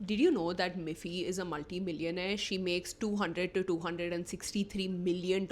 Did you know that Miffy is a multi-millionaire? She makes $200 to $263 million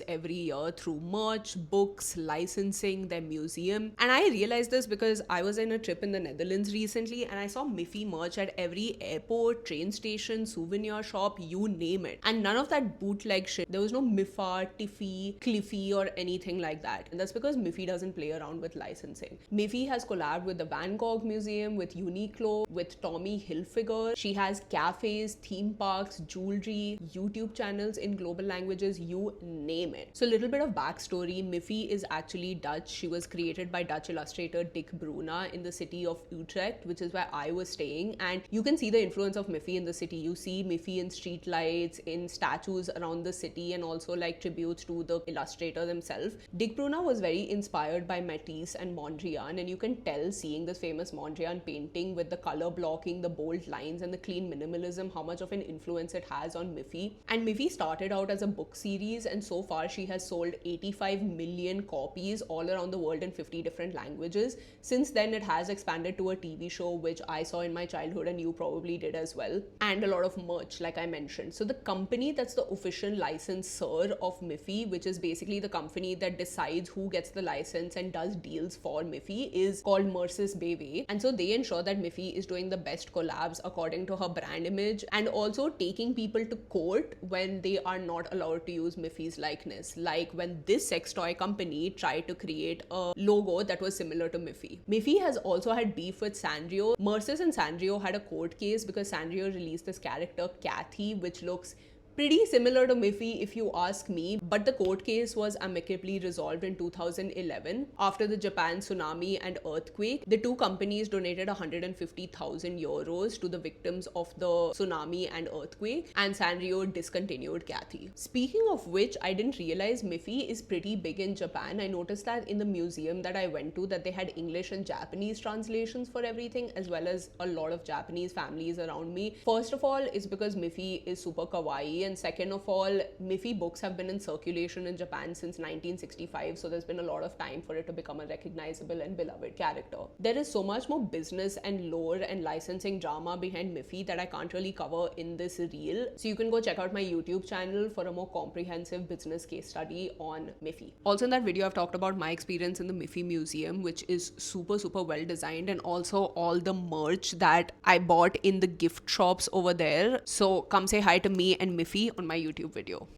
every year through merch, books, licensing, their museum. And I realized this because I was in a trip in the Netherlands recently and I saw Miffy merch at every airport, train station, souvenir shop, you name it. And none of that bootleg shit. There was no Miffa, Tiffy, Cliffy, or anything like that. And that's because Miffy doesn't play around with licensing. Miffy has collabed with the Van Gogh Museum, with Uniqlo, with Tommy Hilfiger. She has cafes, theme parks, jewelry, YouTube channels in global languages, you name it. So a little bit of backstory. Miffy is actually Dutch. She was created by Dutch illustrator Dick Bruna in the city of Utrecht, which is where I was staying. And you can see the influence of Miffy in the city. You see Miffy in street lights, in statues around the city, and also like tributes to the illustrator themselves. Dick Bruna was very inspired by Matisse and Mondrian, and you can tell seeing this famous Mondrian painting with the color blocking, the bold lines, and the clean minimalism, how much of an influence it has on Miffy. And Miffy started out as a book series, and so far she has sold 85 million copies all around the world in 50 different languages. Since then, it has expanded to a TV show, which I saw in my childhood and you probably did as well, and a lot of merch, like I mentioned. So the company that's the official licensor of Miffy, which is basically the company that decides who gets the license and does deals for Miffy, is called Mercis BV. And so they ensure that Miffy is doing the best collabs according to her brand image, and also taking people to court when they are not allowed to use Miffy's likeness. Like when this sex toy company tried to create a logo that was similar to Miffy. Miffy has also had beef with Sanrio. Mercis and Sanrio had a court case because Sanrio released this character Kathy, which looks pretty similar to Miffy if you ask me, but the court case was amicably resolved in 2011 after the Japan tsunami and earthquake. The two companies donated 150,000 euros to the victims of the tsunami and earthquake, and Sanrio discontinued Kathy. Speaking of which, I didn't realize Miffy is pretty big in Japan. I noticed that in the museum that I went to that they had English and Japanese translations for everything, as well as a lot of Japanese families around me. First of all, it's because Miffy is super kawaii, and second of all, Miffy books have been in circulation in Japan since 1965, so there's been a lot of time for it to become a recognizable and beloved character. There is so much more business and lore and licensing drama behind Miffy that I can't really cover in this reel, so you can go check out my YouTube channel for a more comprehensive business case study on Miffy. Also in that video, I've talked about my experience in the Miffy Museum, which is super well designed, and also all the merch that I bought in the gift shops over there. So come say hi to me and Miffy on my YouTube video.